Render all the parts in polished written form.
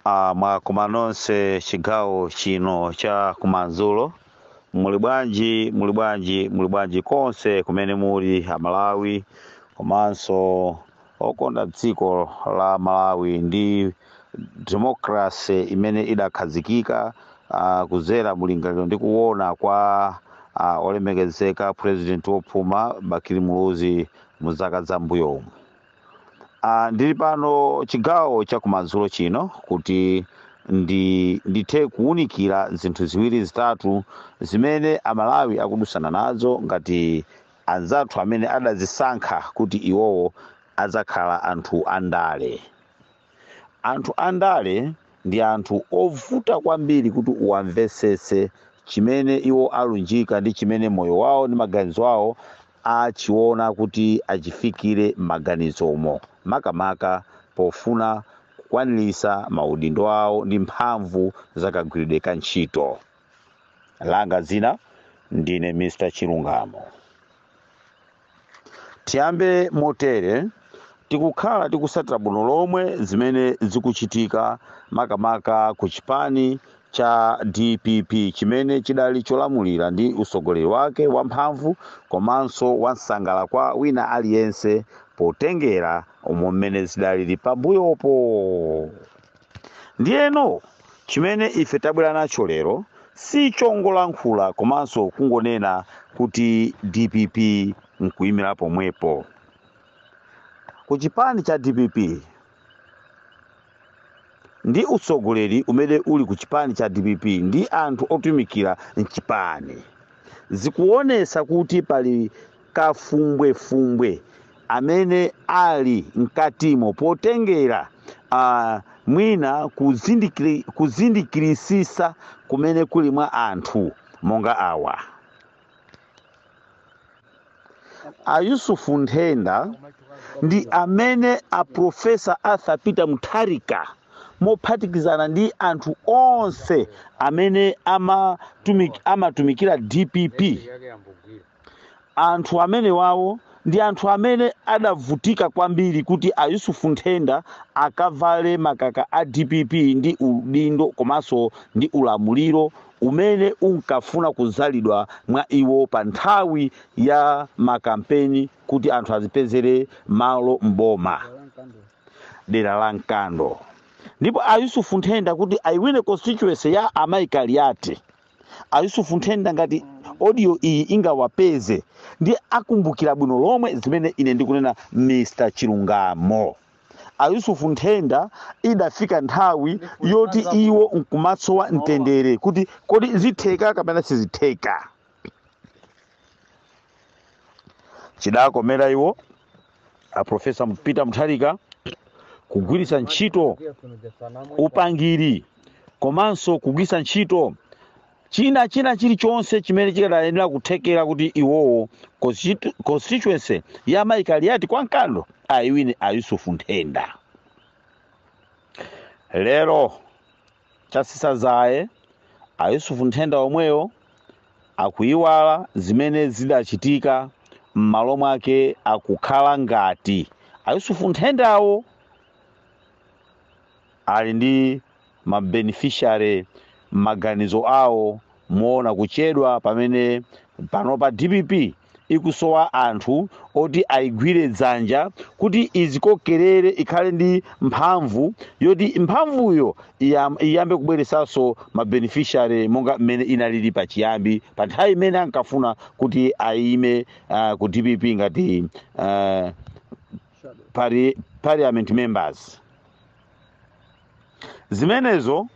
mwakoma nonse chigawo chino cha kumadzulo. Muli bwanji konse kumene muli Malawi komanso okonda dziko la Malawi ndi democracy imene idakhazikika kuzera mulingaliro ndi kuona kwa olemekezeka president wophuma Bakili Muluzi muzaka za mbuyomu. Ndili pano chigawo cha kumadzulo chino kuti ndithe kuunikira zinthu ziwiri zitatu zimene Amalawi akudusana nazo ngati anzathu amene adazisankha kuti iwowo azakhala anthu andale. Anthu andale ndi anthu ovuta kwambiri kuti uwamvetsetse chimene iwo alunjika ndi chimene moyo wawo ndi maganizo awo achiona kuti achifikire maganizomo, makamaka pofuna kukwanilisa maudindo awo ndi mphamvu zakagwiridwe ka ntchito. Langa zina ndine Mr. Chilungamo. Tiyambe motere, tikukhala tikusatira bwino lomwe zimene zikuchitika makamaka ku chipani cha DPP chimene chidali cholamulira ndi usogoleri wake wamphamvu komanso wansangala kwa wina aliyense potengera omwe mmene zidalili pambuyopo. Ndiyeno chimene ife tabwera nacho lero si chongolankhula komanso kungonena kuti DPP nkuyimira pomwepo. Ku chipani cha DPP ndi usogoleri umene uli ku chipani cha DPP ndi anthu otumikira mchipani zikuonesa kuti pali kafumbwefumbwe amene ali mkatimo potengera mwina kuzindikirisisa kumene kuli mwa anthu monga awa. Ayusufu Nthenda ndi amene a Profesa Arthur Peter Mutharika mophatikizana ndi anthu onse amene amatumikira DPP. Anthu amene wawo ndi anthu amene adavutika kwambiri kuti Ayusufu Nthenda akavale makaka a DPP ndi udindo komanso ndi ulamuliro umene unkafuna kuzalidwa mwa iwo pa nthawi ya makampeni kuti anthu azipezere malo mboma dera la Nkando. Ndipo Ayusufu Nthenda kuti aiwine constituency ya Amaikaliati. Ayusufu Nthenda ngati audio iyi ingawapeze ndi akumbukira bwino lomwe zimene ine ndikunena Mr. Chilungamo. Ayusufu Nthenda idafika nthawi yoti iwo nkumatsowa mtendere kuti kodi zitheka kapena sizitheka. Chidakomera iwo a Profesa Peter Mutharika kugwiritsa ntchito upangiri komanso kugwiritsa ntchito china chilichonse chimene chikadayenera kuthekera kuti iwowo constituency ya Amaikaliati kwa Nkando aiwine Ayusufu Nthenda. Lero chasisa zaye Ayusufu Nthenda omweyo akuiwala zimene zidachitika m'malo mwake akukhala ngati Ayusufu Nthendawo ali ndi mabeneficiary maganizo awo muona kuchedwa pamene pano pa DPP ikusowa anthu oti aigwire dzanja kuti izikokerere ikhale ndi mphamvu yoti mphamvuyo iyambe kubweresanso mabeneficiary monga mmene inalili pachiyambi pa nthawi imene ankafuna kuti aime ku DPP ngati parliament members. Zimenezo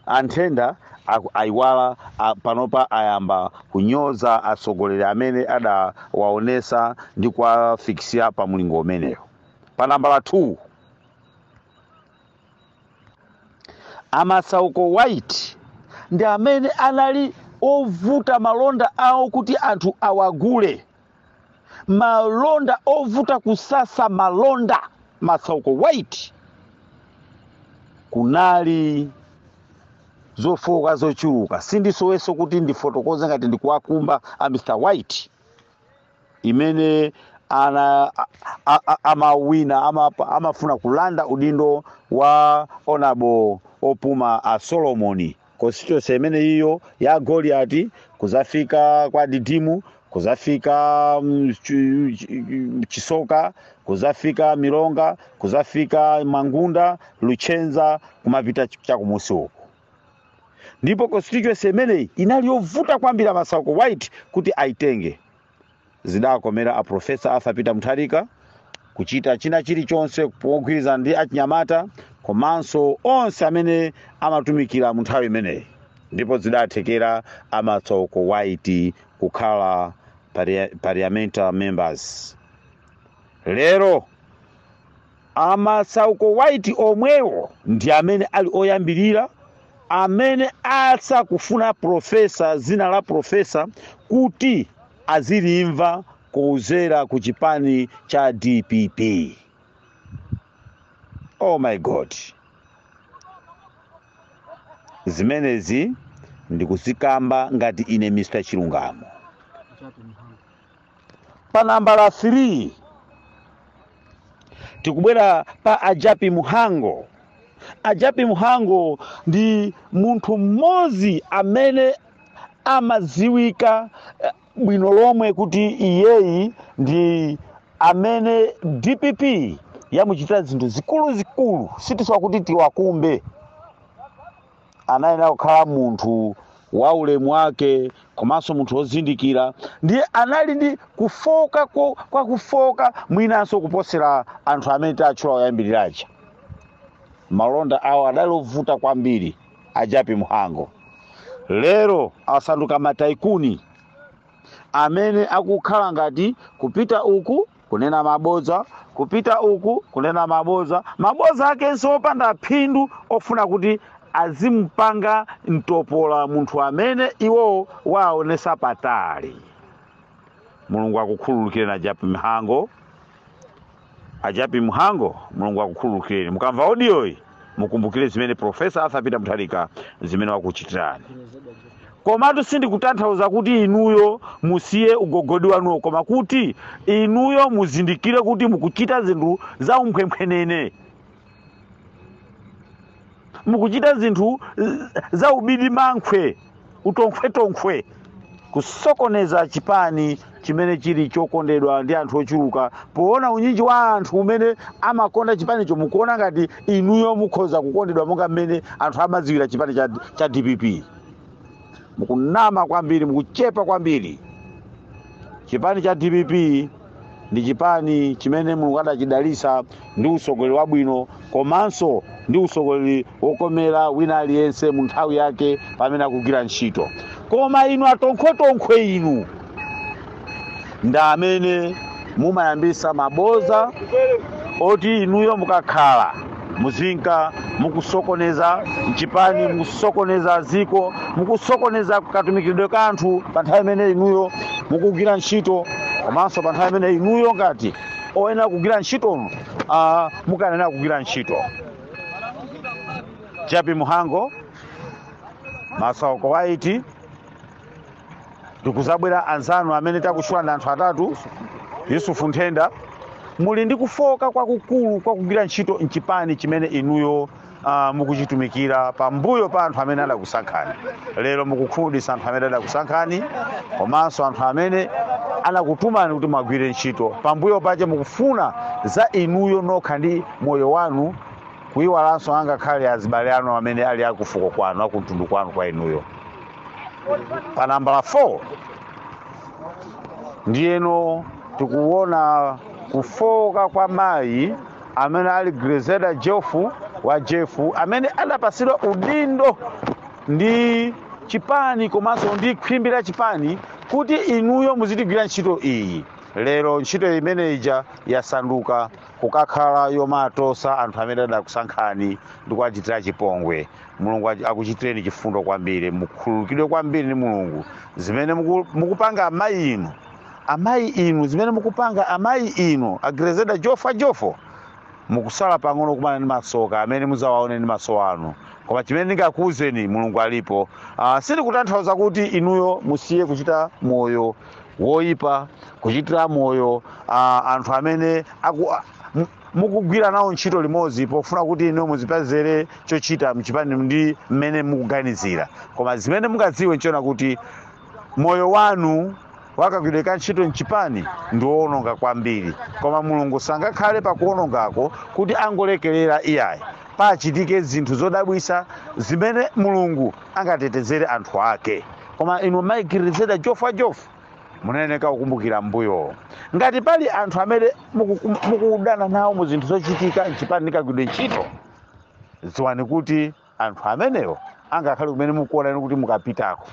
Anthenda aiwala panopa ayamba kunyoza asogoleri amene adawaonesa ndi kuwafikisia pa mulingo umeneyo. Pa nambala 2 Amasauko White ndi amene anali ovuta malonda awo kuti anthu awagule. Malonda ovuta kusasa malonda Masauko White. Kunali zofoka zochuluka sindisoweso kuti ndifotokoze ngati ndikuwakumba a Mr. White imene amafuna kulanda udindo wa Honorable Opuma a Solomoni constituency imene iyo ya Goliath kuzafika kwa Didimu, kuzafika Chisoka, kuzafika Milonga, kuzafika Mangunda, Luchenza, kumapita chakumusi uko. Ndipo constituency imene inaliyovuta kwambiri Masauko White kuti aitenge. Zidakomera a Professor Arthur Peter Mutharika kuchita china chilichonse pogwirizana ndi achinyamata komanso onse amene amatumikira mu nthawi imeneyi. Ndipo zidathekera a Masauko White kukhala parliamentary members. Lero a Masauko White omwewo ndi amene ali oyambirira, amene asa kufuna profesa, zina la profesa kuti azilimva kuuzera ku chipani cha DPP. Oh my God. Zimenezi ndikuzikamba ngati ine Mr. Chilungamo. Pa nambala 3 tikubwera pa Ajapi Muhango. Ajapi Muhango ndi munthu mmodzi amene amaziwika bwino lomwe kuti iyeyi ndi amene DPP yamuchitira zinthu zikulu sitiswa kuti tiwakumbe. Anayenera kukhala munthu wa ulemu wake komanso munthu wozindikira, ndiye anali ndi kufoka kwa kufoka mwinanso kuposera anthu amene tatchula oyambiriraja. Malonda awo adalovuta kwambiri Ajapi Muhango. Lero asanduka mataikuni amene akukhala ngati kupita uku kunena maboza, kupita uku kunena maboza, maboza akenso opanda phindu ofuna kuti azimpanga mtopola munthu amene iwo waonesa patali. Mulungu akukhululukire na Ajapi Muhango. Ajapi Muhango, Mulungu akukhululukire. Mukamva audio iyi mukumbukire zimene Professor Arthur Peter Mutharika zimene wakuchitirani. Komatu sindikutanthauza kuti inuyo musiye ugogodi wanuwo, koma kuti inuyo muzindikire kuti mukuchita zinthu za umphwemphwenene, mukuchita zinthu za ubidi mankhwe, utonkhwe, kusokoneza chipani chimene chili chokondedwa ndi anthu ochuluka. Poona unyinji wa anthu umene amakonda chipani chomukuona ngati inuyo mukhoza kukondedwa monga mmene anthu amadziwira chipani cha DPP. Mukunama kwambiri, mukuchepa kwambiri. Chipani cha DPP ndi chipani chimene Mulungu adachidalisa ndi usogoleri wabwino komanso ndi usogoleri wokomera wina aliyense mu nthawi yake pamene akugwira ntchito. Koma inu atonkhwe inu nda amene mumayambisa maboza oti inuyo mukakhala muzinka mukusokoneza mchipani, mukusokoneza ziko, mukusokoneza katumikiridwe ka anthu pa nthawi imene inuyo mukugwira ntchito, komanso pa nthawi imene inuyo ngati oyena kugwira ntchito mukanena kugwira ntchito. Ajapi Muhango, Masauko White, tikuzabwera anzanu amene takushula ndi anthu atatu, Yusufu Nthenda, muli ndi kufoka kwakukulu kwa kugwira ntchito mchipani chimene inuyo mukuchitumikira pambuyo pa anthu amene adakusankhani. Lero mukukhumudwitsa anthu amene adakusankhani komanso anthu amene anakutumani kuti mwagwire ntchito. Pambuyo pache mukufuna za inuyo nokha ndi moyo wanu, kuyiwalanso angakhale azibale anu amene ali akufuko kwanu, akumtundu kwanu kwa inuyo. Pa nambala 4 ndiyeno tikuona kufoka kwa mayi amene ali Grezeda Jofu wa Jefu, amene adapasidwa udindo ndi chipani komanso ndi khwimbi la chipani kuti inuyo muzitigwira ntchito iyi. Lero ntchito imene ija yasanduka kukakhala yomatosa anthu amene adakusankhani ndi kuwachitira chipongwe. Mulungu akuchitireni chifundo kwambiri, mukhululukidwe kwambiri ndi Mulungu zimene mukupanga amayi inu zimene mukupanga amayi inu a Grezeda Jofo mukusala pang'ono kumana ndi masoka amene muzawaone ndi maso anu. Koma chimene ndingakuwuzeni Mulungu alipo. Sindikutanthauza kuti inuyo musiye kuchita moyo woyipa, kuchitira moyo anthu amene mukugwira nawo ntchito limodzi pofuna kuti inu muzipezere chochita mchipani ndi mmene mukuganizira. Koma zimene mungadziwe nchona kuti moyo wanu wakagwirika ntchito mchipani ndi woononga kwambiri. Koma Mulungu sangakhale pakuonongako kuti angolekerera iyayi. Pachitike zinthu zodabwisa zimene Mulungu angatetezere anthu ake. Koma inu mayikirizira jofa muneneka kukumbukira mbuyo. Ngati pali anthu amene mukudana nawo mu zinthu zochitika mchipani nikagwidwe ntchito, ziwani kuti anthu amenewo angakhale kumene mukuona kuti mukapitako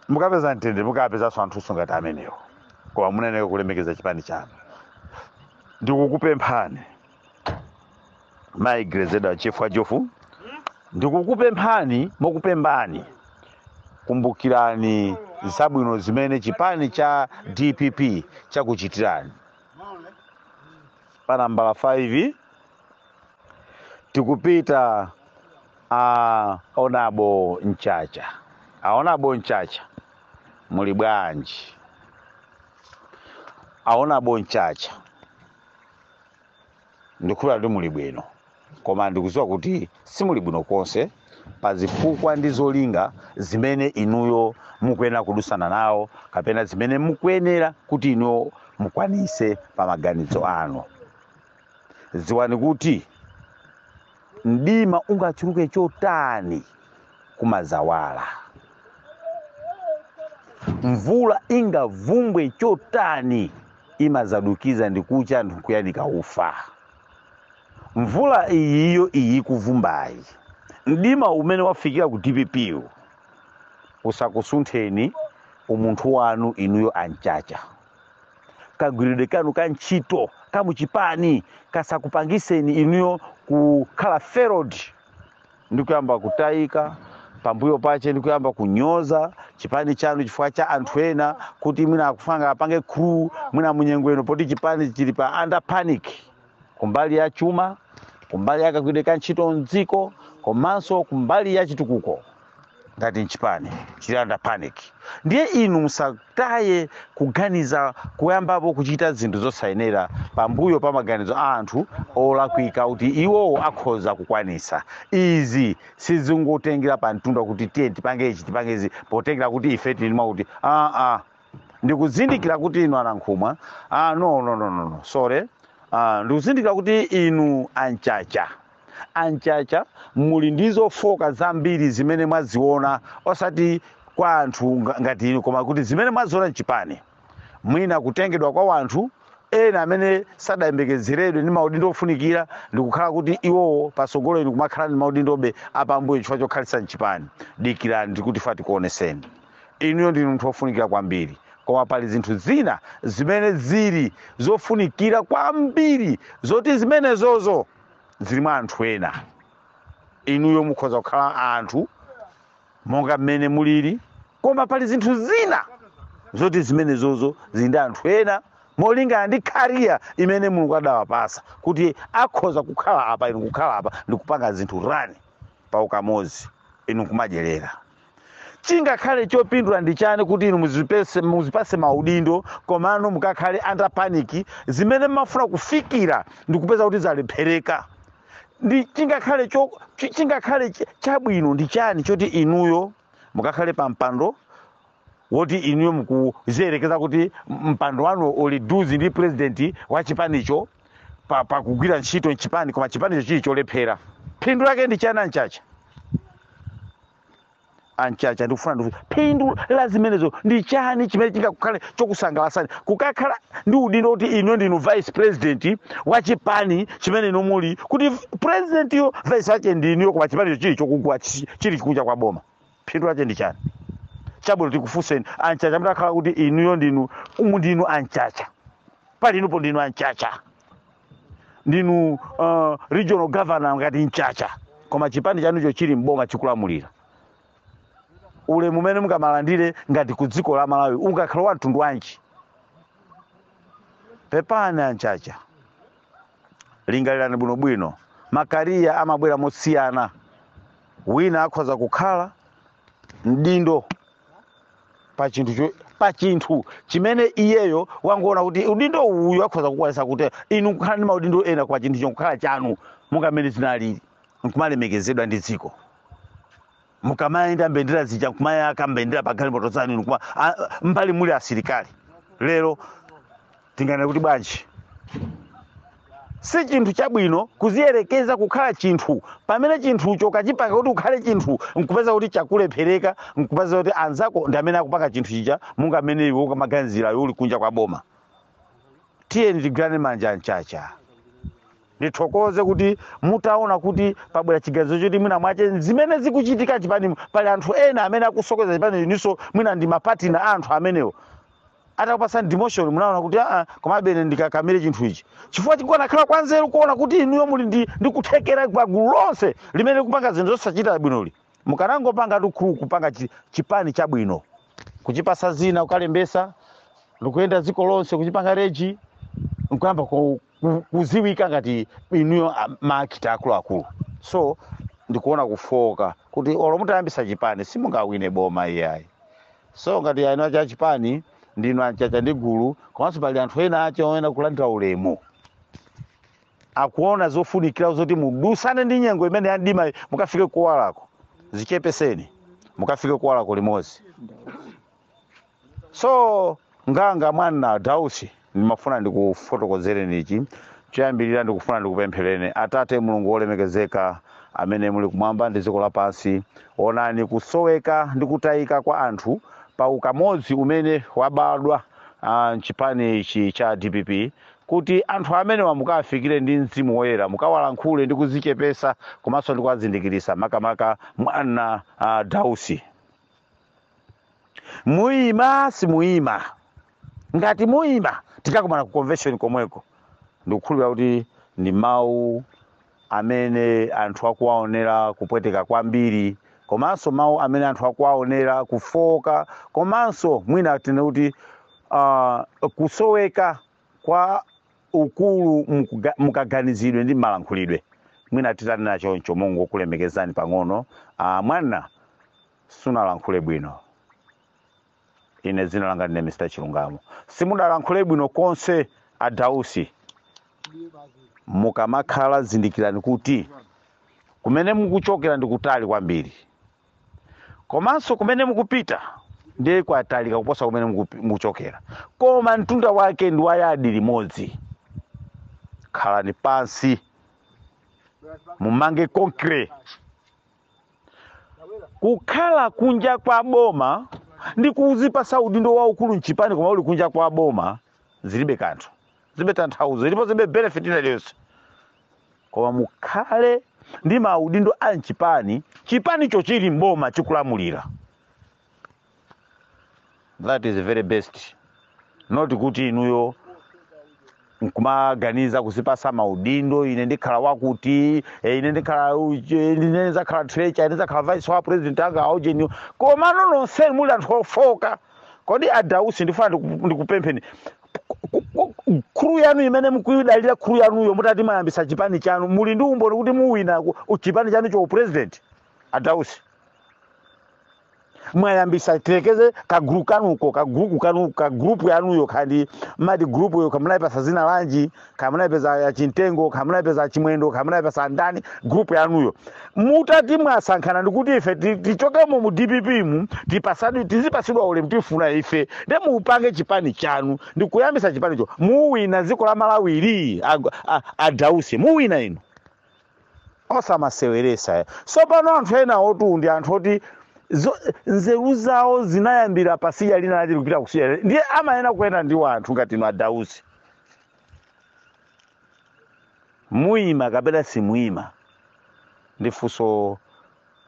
mukapeza mtendere, mukapezanso anthu ngati amenewo. Koma muneneka kulemekeza chipani chanu. Ndikukupemphani mayikirizira chifukwa jofu, ndikukupemphani mokupembani, kumbukirani zabwino zimene chipani cha DPP chakuchitirani. Pa nambala 5 tikupita Onabo Nchacha. Onabo Nchacha muli bwanji? Onabo Nchacha ndikula ndi muli bwino, koma ndikuziwa kuti simuli bwino konse pa zifukwa ndi zolinga zimene inuyo mukuyenera kudusana nawo, kapena zimene mukuyenera kuti inuyo mukwanise pa maganizo anu. Ziwani kuti mdima ungachuluke chotani kumazawala, mvula ingavumbwe chotani imazadukiza ndikucha anthu kuyanika ufa. Mvula iyiyo kuvumbayi, mdima umene wafikira ku DPP usakusuntheni umunthu wanu inuyo Anchacha. Kagwiridwe kanu ka ntchito kamuchipani kasakupangiseni inuyo kukhala failed ndikuyamba kutayika, pambuyo pache ndikuyamba kunyoza chipani chanu chifukwa cha anthu ena kuti mwina akufanga apange crew mwina munyengweno poti chipani chili pa under panic kumbali ya chuma, kumbali ya kagwiridwe ka ntchito mdziko, komanso kumbali ya chitukuko. Ngati nchipani chili under panic, ndiye inu musataye kuganiza kuyambapo kuchita zinthu zosayenera pambuyo pa maganizo a anthu olakwika kuti iwowo akhoza kukwanisa. Izi sizingotengera pa mtunda kuti tiye tipange ichi tipange izi potengera kuti ife tilimwa kuti ndikuzindikira kuti inu anankhumwa no sorry, ndikuzindikira kuti inu Anchacha muli ndizo foka zambiri zimene mwaziona, osati kwa anthu ngati inu, koma kuti zimene mwaziona mchipani. Mwina kutengedwa kwa anthu ena amene sadayembekezeredwe ndi maudindo ofunikira ndikukhala kuti iwowo pasogolo inu kumakhala ndi maudindobe apambuyo chifukwa chokhalisa mchipani. Dikirani ndikuti fati kuoneseni inuyo ndinu munthu ofunikira kwambiri, koma pali zinthu zina zimene zili zofunikira kwambiri zoti zimenezozo zili mwa anthu ena. Inuyo mukhoza kukhala anthu monga mmene mulili, koma pali zinthu zina zoti zimenezozo zili ndi anthu ena molingana ndi career imene Mulungu adawapasa kuti akhoza kukhala apa, inu kukhala apa ndikupanga zinthu rani pa ukamozi inu kumadyerera. Chingakhale chopindula ndi chani kuti inu muzipase maudindo komano mukakhale under panic zimene mafuna kufikira ndikupeza kuti zalephereka. Chingakhale chabwino ndi chani choti inuyo mukakhale pa mpando woti inuyo mukuzerekeza kuti mpando wanu uli duzi ndi president wa chipanicho pa kugwira ntchito mchipani, koma chipanicho chili cholephera. Phindu lake ndi chani Anchacha ndikufuna phindu la zimenezo ndi chani chimene chingakukhale chokusangalasani kukakhala ndi udindo kuti inu ndinu vice president wa chipani chimene inu muli, kuti president yo vice wake ndinu, koma chipanicho chili chokugwa chili chikucha kwa boma. Phindu lake ndi chani? Chabwino tikufuseni Anchacha mtakhala kuti inuyo ndinu Anchacha. Pali inupo ndinu Anchacha, ndinu regional governor ngati Nchacha, koma chipani chanucho chili mboma chikulamulira. Ulemu umene mukamalandire ngati ku dziko la Malawi ungakhala wa mtundu wanji? Pepani Anchacha, lingalirani bwinobwino makariya amabwera mosiyana. Wina akhoza kukhala mdindo pa chinthu chimene iyeyo wangoona kuti udindo uyu akhoza kukwanisa kuti inu kukhala ndi maudindo ena kwa chinthu chokhala chanu mungamene zinali nkumalemekezedwa ndi dziko. Mukamayenda mbendera zija nkumayaka mbendera pa galimoto zanu inu mbali muli asilikali. Lero tinganena kuti bwanji si chinthu chabwino kuziyerekeza kukhala chinthu pamene chinthucho kachipanga kuti ukhale chinthu nkupeza kuti chakulephereka nkupeza kuti anzako ndi amene akupanga chinthu chija munga amene iwe ukamaganizira uli kunja kwa boma. Tiyeni tigwirane manja mchacha. Ndithokoze kuti mutaona kuti pabwera chiganizo choti mwina mwache zimene zikuchitika chipani pali anthu ena amene akusokeza chipani niso mwina ndi mapatina anthu amenewo atakupasani demotion munaona kuti komabe ndikakamire chinthu ichi chifukwa chikuona khala kwanzeru kuona kuti inuyo muli ndi kuthekera gulu lonse limene kupanga zinthu zosachita bwinoli. Mukanangopanga tukhu kupanga chipani chabwino kuchipasa zina ukalembesa ndikuyenda dziko lonse kuchipanga reji nkuyamba kuziwika ngati inuyo maakita akuluakulu. So ndikuona kufoka kuti olo mutayambisa chipani simungawine boma iyayi. So ngati inu acha chipani ndinu achacha ndi gulu komanso pali anthu ena achaona kulandira ulemu akuona zofunikira zoti mudusane ndi nyengo imene yandima mukafike kuwalako zichepeseni mukafike kuwalako limodzi. So nganga mwana Dausi ndimafuna ndikufotokozereni ichi choyambirira ndikufuna ndikupemphereni. Atate Mulungu wolemekezeka amene muli kumwamba ndi dziko lapansi, onani kusoweka ndi kutayika kwa anthu pa ukamodzi umene wabadwa mchipani ichi cha DPP kuti anthu amene mukafikire ndi mzimu woyera mukawalankhule ndi kuzichepesa komanso ndi kuwazindikirisa makamaka mwana Dausi. Muima simuyima ngati muima tikakumana ku convention komweko ndikukhulupirira kuti ndi mawu amene anthu akuwaonera kupweteka kwambiri komanso mawu amene anthu akuwaonera kufoka komanso mwina tine kuti kusoweka kwa ukulu mukaganizidwe ndi malankhulidwe mwina titanena choncho Mungu kulemekezani pang'ono. Mwana sunalankhule bwino. Ine zina langa ndine Mr. Chilungamo. Simudalankhule bwino konse Dausi. Mukamakhala zindikirani kuti kumene mukuchokera ndikutali kwambiri komanso kumene mukupita ndiye kwatalika kuposa kumene mukuchokera koma mtunda wake ndi wayadi limodzi. Khalani pansi mumange concrete. Kukhala kunja kwa boma ndi kuzipasa udindo waukulu mchipani koma uli kunja kwa boma zilibe kanthu zilibe tanthauzo zilipo zilibe benefit iliyonse koma mukhale ndi maudindo a mchipani chipani chochili mboma chikulamulira. That is the very best. Not kuti inuyo nkumaganiza kusipasa maudindo ine ndikhala wakuti ine ndakhala treasurer ine ndakhala vice wa president anga aujeni koma nonse muli anthu ofoka. Kodi Dausi ndifuna ndikupempheni khuru yanu imene mukuyidalira khuru yanuyo mutati mayambisa chipani chanu muli ndi umboni kuti muwina chipani chanu cho president Dausi mwayambisa tilekeze kagrupu kanuko kagrupu yanuyo kandi madi grupu yo kamunayipasa zina lanji kamunayipeza ya chintengo kamunayipeza chimwendo kamunayipasa ndani grupu yanuyo mutati mwasankhana ndikuti ife tichokemo mu DPP mu tipasadi tizipasidwa ulemu tifuna ife nde muupange chipani chanu ndikuyambisa chipani cho muwina dziko la Malawi ili Dausi muwina ino osamaseweresa. So pano anthu ena otu ndi anthu oti nzeru zawo zinayambira pasiya lina lati kupita kusiya ndiye amaena kuenda ndi wanthu ngati no Dausi. Muima kapena simuima ndifunso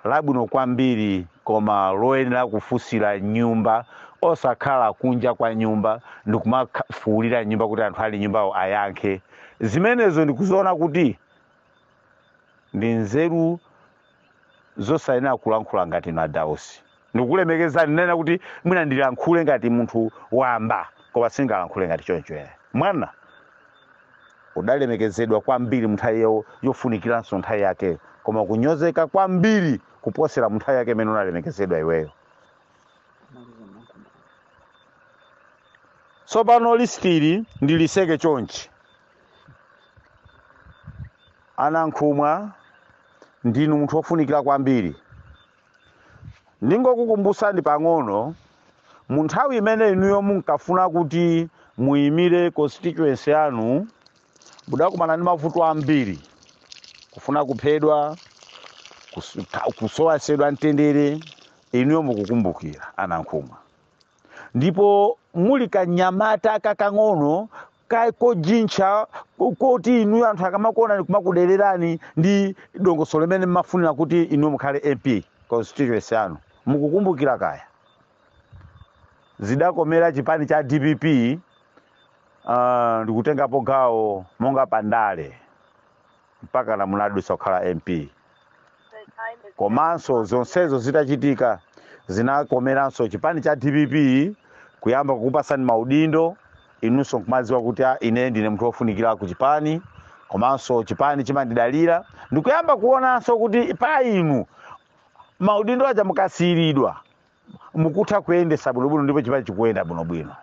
labwino kwambiri koma loyenera kufusira nyumba osakhala kunja kwa nyumba ndikumafuulira nyumba kuti anthu ali nyumbawo ayankhe. Zimenezo ndikuziona kuti ndi nzeru zosayenera kulankhula ngati na Dausi. Ndikulemekezani nena kuti mwina ndilankhule ngati munthu wamba koma singalankhule ngati choncho. Mwana udalemekezedwa kwambiri munthawi yofunikiranso nthawi yake, koma kunyozeka kwambiri kuposera munthawi yake imene unalemekezedwa iweyo. Tsopano listili ndiliseke chonchi. Anankhumwa ndinu munthu wofunikira kwambiri. Ndingokukumbusani pang'ono, mu nthawi imene inuyo munkafuna kuti muyimire constituency yanu, mudakumana ndi mavuto ambiri, kufuna kuphedwa, kusowasedwa mtendere, inuyo mukukumbukira Anankhumwa. Ndipo muli kanyamata kakang'ono kojincha kuti inuyo anthu akamakuonani kumakudererani ndi dongosolo limene mmafunira kuti inuyo mukhale MP constituency yanu, mukukumbukira kaya. Zidakomera chipani cha DPP ndikutengapo gawo monga pandale mpaka na munadwisa kukhala MP. Komanso zonsezo zitachitika zinakomeranso chipani cha DPP kuyamba kukupasani maudindo, inunso kumadziwa kuti ine ndine munthu wofunikira ku chipani, komanso chipani chimandidalira. Ndikuyamba kuonanso kuti pa inu maudindo aja mukasiyiridwa mukutha kuyendesa bwinobwino ndipo chipani chikuyenda bwinobwino.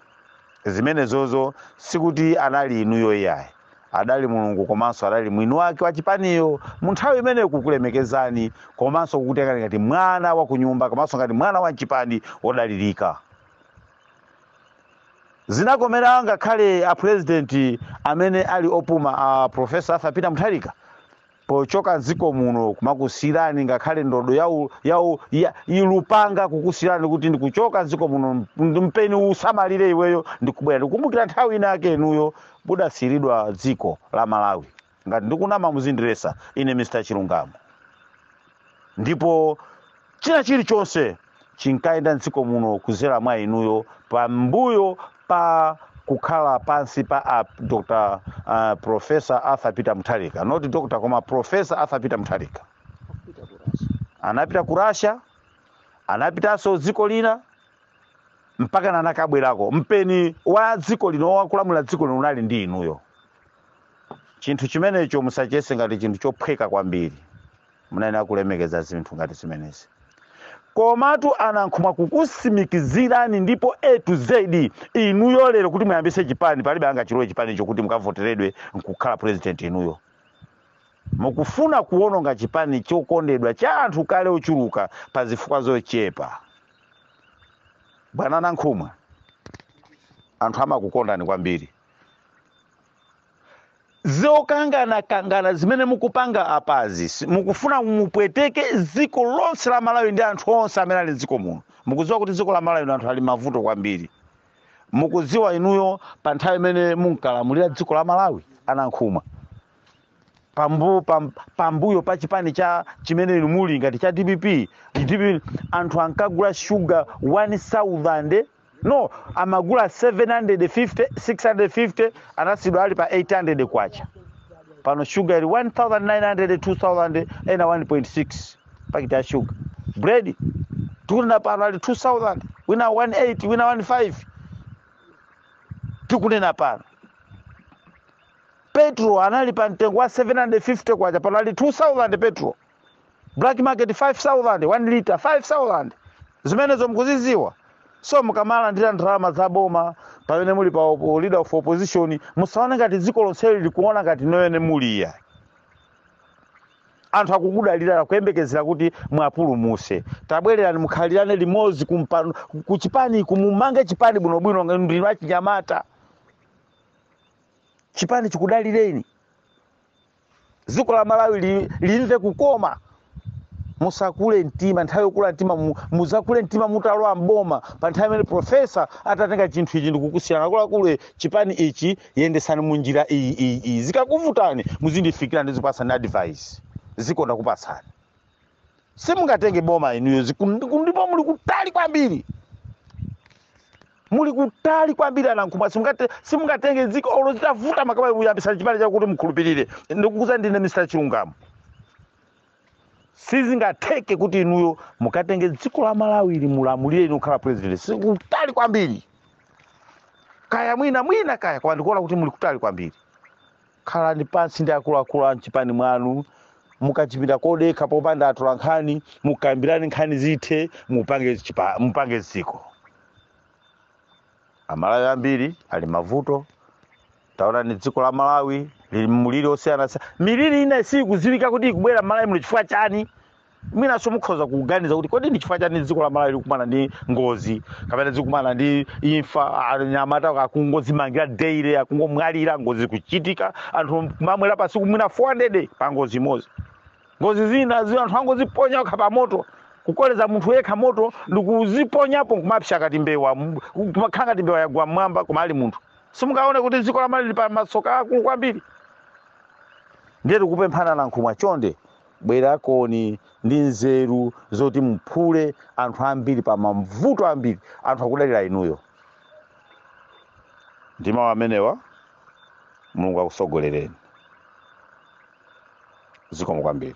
Zimene zozo sikuti anali inuyo iyayi, adali Mulungu komanso adali mwini wake wa chipaniyo mu nthawi imene kukulemekezani, komanso kukutengani ngati mwana wa kunyumba, komanso ngati mwana wa chipani wodalirika. Zinakomera ngakhale a president amene ali opuma Professor Arthur Peter Mutharika pochoka nziko muno kumakusirani ngakhale ndodo ya ilupanga kukusirani kuti ndikuchoka nziko muno mpeni usamalire iweyo ndikubwera. Ndikukumbukira nthawi inake inuyo budasiridwa dziko la Malawi ngati ndikunama muzindiresa ine Mr. Chilungamo. Ndipo china chilichonse chinkayenda nziko muno kuzera mwa inuyo pambuyo pa kukhala pansi pa Dr. Professor Arthur Peter Mutharika, not Dr. koma Professor Arthur Peter Mutharika. Anapita ku Russia, anapitanso dziko lina mpaka nanakabwerako. Mpeni wa dziko lino wakulamula dziko lino unali ndi inuyo. Chinthu chimenecho musachese ngati chinthu chophweka kwambiri. Munayena kulemekeza zinthu ngati zimenezi. Komatu Anankhumwa kukusimikizirani ndipo A to Z inuyo lero kuti muyambise chipani palibe angachilowe chipani chokuti mukavoteredwe nkukhala president inuyo. Mukufuna kuononga chipani chokondedwa cha anthu kale ochuluka pa zifukwa zochepa. Bwana Anankhumwa, anthu amakukondani kwambiri. Zokangana zimene mukupanga apazi mukufuna mupweteke ziko lonse la Malawi ndi anthu onse amene ali dziko muno. Mukudziwa kuti dziko la Malawi anthu ali mavuto kwambiri. Mukudziwa inuyo pa nthawi imene munkalamulira dziko la Malawi Anankhumwa, pambuyo pa chipani cha chimene muli ngati cha DPP anthu ankagula sugar 1000 no amagula 750 650 anasidwa ali pa 800 kwacha. Pano sugar ili 1900 2000 ena 1.6 pakiti ya sugar. Bread tukuna pano ali 2000 wina 18 wina 15 tukunena pano. Petrol anali pa mtengo wa 750 kwacha, pano ali 2000 petrol. Black market 5000 1 liter 5000. Zimenezo mkuziziwa. So mukamala ndira ndalama za boma pamene muli pa leader of opposition musaone ngati dziko lonse likuona ngati noyene muli ya. Anthu akukudalira kuyembekezera kuti mwapulumuse. Tabwererani mukhalirane limodzi ku chipani kumumange chipani bwinobwino ndinu wa chinyamata. Chipani chikudalireni. Dziko la Malawi limve kukoma. Musakule mtima nthawi yokula mtima muzakule mtima mutalowa mboma pa nthawi imene professor atatenga chinthu ichi ndikukusiyana kule chipani ichi yendesani munjira iyi zikakuvutani muzindifikira ndizipasani advice zikonda kupasani. Simungatenge boma inuyo ndipo muli kutali kwambiri. Muli kutali kwambiri Anankhumwa, simungatenge dziko olozitavuta makaba kuyambisa chipani chakuti mkhulupirire. Ndikukuza ndine Mr. Chilungamo. Sizingateke kuti inuyo mukatenge dziko la Malawi limulamulire inu khala president. Sikutali kwambiri. Kaya mwina kaya kwa ndikuona kuti muli kutali kwambiri. khalani pansi ndi akuluakulu a mchipani mwanu, mukachipita kodekha popanda atolankhani, mukambirani nkhani zithe, mupange dziko. Amalawi ambiri ali mavuto. Taona ni dziko la Malawi lili muliri osiyana. Miliri ina sikudziwika kuti ikubwera Malawi muno chifukwa chani. Mwinaso mukhoza kuganiza kuti kodi ndi chifukwa chani dziko la Malawi likumana ndi ngozi, kapena zikumana ndi imfa, anyamata akungodzimangira daily, akungomwalira, ngozi kuchitika, anthu mamwera pasiku mwina 400 pa ngozi imodzi. Ngozi zina anthu angoziponya pa moto, kukoleza munthu yekha moto ndikuziponyapo kumapsa kati mbewa, kumakhanga ti mbewa yagwa mmwamba koma ali munthu. Simungaone kuti dziko la Malawi lili pa masoka akulu kwambiri. Ndiye tikupemphana na nkhumwa chonde, bwerakoni ndi nzeru zoti mphule anthu ambiri pa mavuto ambiri, anthu akudalira inuyo. Ndi mawu amenewa, Mulungu akusogolereni. Zikomo kwambiri.